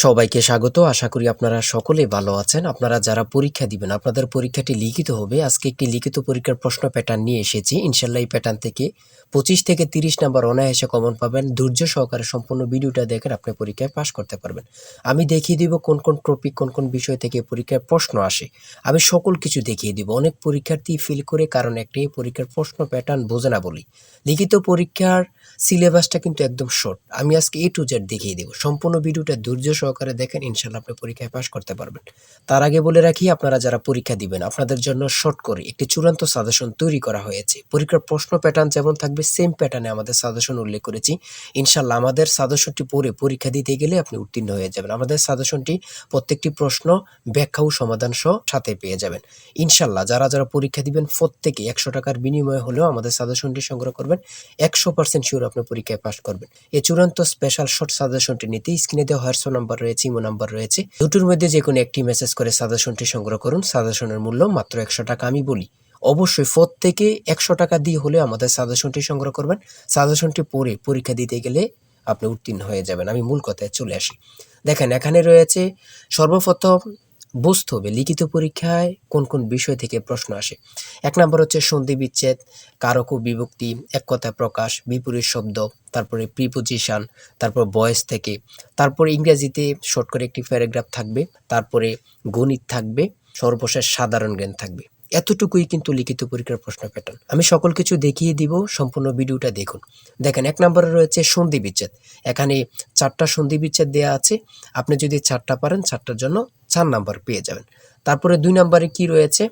সবাইকে স্বাগত। আশা করি আপনারা সকলেই ভালো আছেন। আপনারা যারা পরীক্ষা দিবেন, আপনাদের পরীক্ষাটি লিখিত হবে। আজকে একটি লিখিত পরীক্ষার প্রশ্ন প্যাটার্ন নিয়ে এসেছি। ইনশাআল্লাহ এই প্যাটার্ন থেকে 25 থেকে 30 নাম্বার অনায়াসে কমন পাবেন। ধৈর্য সহকারে সম্পূর্ণ ভিডিওটা দেখেন, আপনি পরীক্ষায় পাস করতে পারবেন। আমি দেখিয়ে দিব কোন কোন টপিক, কোন কোন বিষয় থেকে পরীক্ষায় প্রশ্ন আসে। আমি সকল কিছু দেখিয়ে দিব। অনেক পরীক্ষার্থী ফেল করে কারণ একটাই, পরীক্ষার প্রশ্ন প্যাটার্ন বোঝে না বলি। লিখিত পরীক্ষার সিলেবাসটা কিন্তু একদম শর্ট। আমি আজকে A to Z দেখিয়ে দেব। সম্পূর্ণ ভিডিওটা ধৈর্য সহকারে দেখেন, ইনশাআল্লাহ আপনি পরীক্ষায় পাস করতে পারবেন। তার আগে বলে রাখি, আপনারা যারা পরীক্ষা দিবেন, আপনাদের জন্য শর্ট করে একটি চূড়ান্ত সাজেশন তৈরি করা হয়েছে। পরীক্ষার প্রশ্ন প্যাটার্ন যেমন থাকবে সেম প্যাটার্নে আমাদের সাজেশন উল্লেখ করেছি। ইনশাআল্লাহ আমাদের সাজেশনটি পড়ে পরীক্ষা দিতে গেলে আপনি উত্তীর্ণ হয়ে যাবেন। আমাদের সাজেশনটি প্রত্যেকটি প্রশ্ন ব্যাখ্যা ও সমাধান সহ সাথে পেয়ে যাবেন। ইনশাআল্লাহ যারা যারা পরীক্ষা দিবেন প্রত্যেকে 100 টাকার বিনিময়ে হলেও আমাদের সাজেশনটি সংগ্রহ করবেন। 100% শিওর আপনি পরীক্ষায় পাস করবেন। এই চূড়ান্ত স্পেশাল শর্ট সাজেশনটি নিতে স্ক্রিনে দেওয়া হোয়াটসঅ্যাপ নাম্বার রয়েছে, ইমো নাম্বার রয়েছে। দুটোর মধ্যে যে কোনো একটি মেসেজ করে সাজেশনটি সংগ্রহ করুন। সাজেশনের মূল্য মাত্র 100 টাকা। আমি বলি অবশ্যই প্রত্যেকে 100 টাকা দিয়ে হলে আমাদের সাজেশনটি সংগ্রহ করবেন। সাজেশনটি পড়ে পরীক্ষা দিতে গেলে আপনি উত্তীর্ণ হয়ে যাবেন। আমি মূল কথায় চলে আসি। দেখেন এখানে রয়েছে, সর্বপ্রথম বুঝতে হবে লিখিত পরীক্ষায় কোন কোন বিষয় থেকে প্রশ্ন আসে। 1 নম্বর হচ্ছে সন্ধি বিচ্ছেদ, কারক ও বিভক্তি, এক কথায় প্রকাশ, বিপরীত শব্দ, তারপরে প্রিপোজিশন, তারপর ভয়েস থেকে, তারপরে ইংরেজিতে শর্ট করে একটি প্যারাগ্রাফ থাকবে, তারপরে গণিত থাকবে, সর্বশেষ সাধারণ জ্ঞান থাকবে। এতটুকুই কিন্তু লিখিত পরীক্ষার প্রশ্ন প্যাটার্ন। আমি সকল কিছু দেখিয়ে দিব, সম্পূর্ণ ভিডিওটা দেখুন। দেখেন 1 নম্বরে রয়েছে সন্ধি বিচ্ছেদ। এখানে 4টা সন্ধি বিচ্ছেদ দেওয়া আছে। আপনি যদি 4টা পারেন, 4টার জন্য 4 নাম্বার পেয়ে যাবেন। তারপরে 2 নম্বরে কি রয়েছে,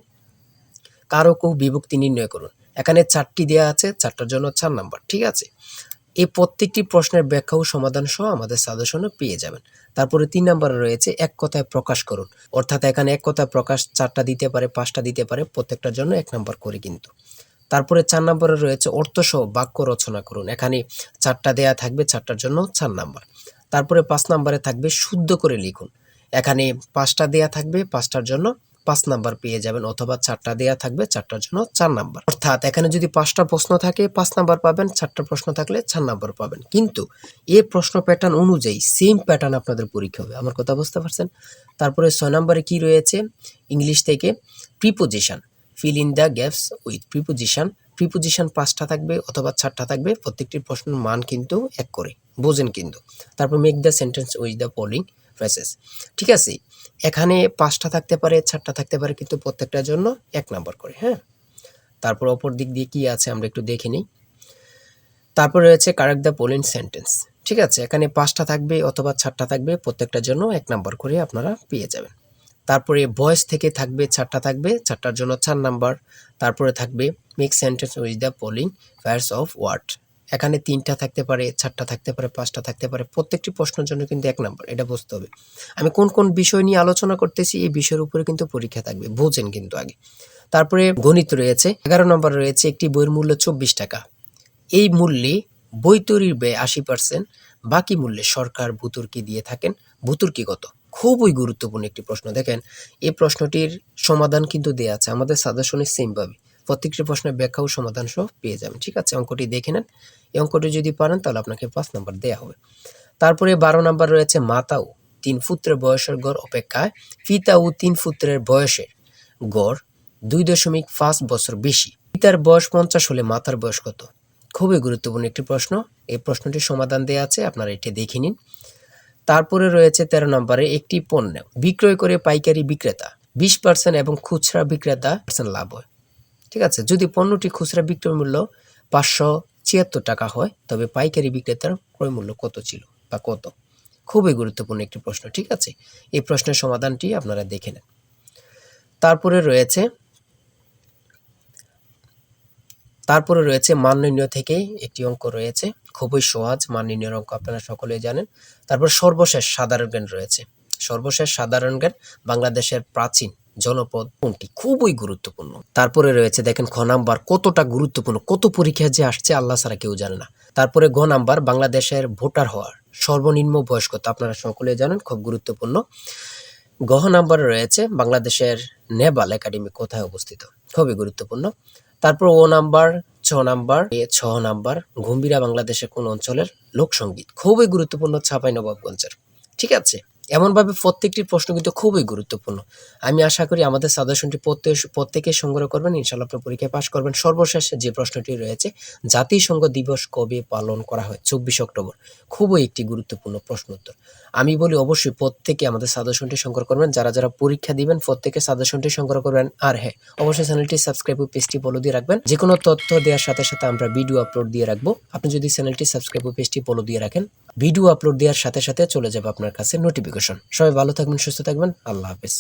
কারক ও বিভক্তি নির্ণয় করুন। এখানে 4টি দেওয়া আছে, 4টার জন্য 4 নাম্বার। ঠিক আছে, এই প্রত্যেকটি প্রশ্নের ব্যাখ্যা ও সমাধান সহ আমাদের সাজেশনে পেয়ে যাবেন। তারপরে 3 নম্বরে রয়েছে এক কথায় প্রকাশ করুন। অর্থাৎ এখানে এক কথায় প্রকাশ 4টা দিতে পারে, 5টা দিতে পারে, প্রত্যেকটার জন্য 1 নাম্বার করে কিন্তু। তারপরে 4 নম্বরে রয়েছে অর্থসহ বাক্য রচনা করুন। এখানে 4টা দেয়া থাকবে, 4টার জন্য 4 নাম্বার। তারপরে 5 নম্বরে থাকবে শুদ্ধ করে লিখুন। এখানে 5টা দেয়া থাকবে, 5টার জন্য 5 নাম্বার পেয়ে যাবেন, অথবা 4টা দেয়া থাকবে, 4টার জন্য 4 নাম্বার। অর্থাৎ এখানে যদি 5টা প্রশ্ন থাকে 5 নাম্বার পাবেন, 4টা প্রশ্ন থাকলে 4 নাম্বার পাবেন। কিন্তু এই প্রশ্ন প্যাটার্ন অনুযায়ী সেম প্যাটার্ন আপনাদের পরীক্ষা হবে। আমার কথা বুঝতে পারছেন? তারপরে 6 নম্বরে কি রয়েছে, ইংলিশ থেকে preposition, fill in the gaps with preposition. Preposition 5টা থাকবে অথবা 4টা থাকবে, প্রত্যেকটির প্রশ্নের মান কিন্তু 1 করে, বোঝেন কিন্তু। তারপর make the sentence with the following phrases. ঠিক আছে, এখানে 5টা থাকতে পারে, 4টা থাকতে পারে, কিন্তু প্রত্যেকটার জন্য 1 নাম্বার করে। হ্যাঁ, তারপর অপর দিক দিয়ে কি আছে আমরা একটু দেখে নিই। তারপর রয়েছে কারেক্ট দ্য ফলোইং সেন্টেন্স। ঠিক আছে, এখানে 5টা থাকবে অথবা 4টা থাকবে, প্রত্যেকটার জন্য 1 নাম্বার করে আপনারা পেয়ে যাবেন। তারপরে ভয়েস থেকে থাকবে 4টা থাকবে, 4টার জন্য 4 নাম্বার। তারপরে থাকবে make sentence with the following pairs of word. এখানে 3টা থাকতে পারে, 4টা থাকতে পারে, 5টা থাকতে পারে, প্রত্যেকটি প্রশ্নের জন্য কিন্তু 1 নাম্বার। এটা বুঝতে হবে। আমি কোন কোন বিষয় নিয়ে আলোচনা করতেছি, এই বিষয়ের উপরে কিন্তু পরীক্ষা থাকবে, বোঝেন কিন্তু আগে। তারপরে গণিত রয়েছে, 11 নম্বর রয়েছে একটি বইয়ের মূল্য 24 টাকা। এই মূল্যে বই তৈরির ব্যয় 80%, বাকি মূল্যে সরকার ভর্তুকি দিয়ে থাকেন। ভর্তুকি কত? খুবই গুরুত্বপূর্ণ একটি প্রশ্ন। দেখেন এই প্রশ্নটির সমাধান কিন্তু দেয়া আছে আমাদের সাজেশনে সেম ভাবে। প্রত্যেকটি প্রশ্নের ব্যাখ্যা ও সমাধান সহ পেয়ে যাবেন। ঠিক আছে, অঙ্কটি দেখে নেন। এই অঙ্কটি যদি পারেন তাহলে আপনাকে 5 নাম্বার দেয়া হবে। তারপরে 12 নাম্বার রয়েছে মাতাও 3 পুত্রের বয়সের গড় অপেক্ষায় পিতা ও 3 পুত্রের বয়সের গড় 2.5 বছর বেশি। পিতার বয়স 50 হলে মাতার বয়স কত? খুবই গুরুত্বপূর্ণ একটি প্রশ্ন। এই প্রশ্নটির সমাধান দেয়া আছে, আপনারা এটি দেখে নিন। তারপরে রয়েছে 13 নম্বরে একটি পণ্য বিক্রয় করে পাইকারি বিক্রেতা 20% এবং খুচরা বিক্রেতা লাভ হয়। ঠিক আছে, যদি পণ্যটি খুচরা বিক্রয় মূল্য 576 টাকা হয়, তবে পাইকারি বিক্রেতার ক্রয় মূল্য কত ছিল বা কত? খুবই গুরুত্বপূর্ণ একটি প্রশ্ন। ঠিক আছে, এই প্রশ্নের সমাধানটি আপনারা দেখে নেন। তারপরে রয়েছে মান নির্ণয় থেকে একটি অঙ্ক রয়েছে, খুবই সহজ মান নির্ণয়ের অঙ্ক, আপনারা সকলেই জানেন। তারপর সর্বশেষ সাধারণ জ্ঞান রয়েছে। সর্বশেষ সাধারণ জ্ঞান, বাংলাদেশের প্রাচীন জনপদ কোনটি? খুবই গুরুত্বপূর্ণ। তারপরে রয়েছে দেখেন খ নাম্বার, কতটা গুরুত্বপূর্ণ, কত পরীক্ষা যে আসছে আল্লাহ ছাড়া কেউ জানে না। তারপরে গ নাম্বার, বাংলাদেশের ভোটার হওয়ার সর্বনিম্ন বয়স কত? আপনারা সকলেই জানেন, খুব গুরুত্বপূর্ণ। গ নাম্বারে রয়েছে বাংলাদেশের নেভাল একাডেমি কোথায় অবস্থিত? খুবই গুরুত্বপূর্ণ। তারপর ও নাম্বার, 6 নাম্বার গম্ভীরা বাংলাদেশের কোন অঞ্চলের লোকসঙ্গীত? খুবই গুরুত্বপূর্ণ, চাঁপাইনবাবগঞ্জের। ঠিক আছে, এমনভাবে প্রত্যেকটি প্রশ্ন কিন্তু খুবই গুরুত্বপূর্ণ। আমি আশা করি আমাদের সাজেশনটি প্রত্যেকে সংগ্রহ করবেন। ইনশাআল্লাহ আপনি পরীক্ষায় পাস করবেন। সর্বশেষ যে প্রশ্নটি রয়েছে, জাতিসংঘ দিবস কবে পালন করা হয়? 24 অক্টোবর। খুবই একটি গুরুত্বপূর্ণ প্রশ্ন উত্তর। আমি বলি অবশ্যই প্রত্যেকে আমাদের সাজেশনটি সংগ্রহ করবেন। যারা পরীক্ষা দিবেন প্রত্যেকে সাজেশনটি সংগ্রহ করবেন। আর হ্যাঁ, অবশ্যই চ্যানেলটি সাবস্ক্রাইব ও পেজটি ফলো দিয়ে রাখবেন। যেকোনো তথ্য দেওয়ার সাথে সাথে আমরা ভিডিও আপলোড দিয়ে রাখবো। আপনি যদি চ্যানেলটি সাবস্ক্রাইব ও পেজটি ফলো দিয়ে রাখেন, ভিডিও আপলোড দেওয়ার সাথে সাথে চলে যাবে আপনার কাছে নোটিফিকেশন। সবাই ভালো থাকবেন, সুস্থ থাকবেন। আল্লাহ হাফেজ।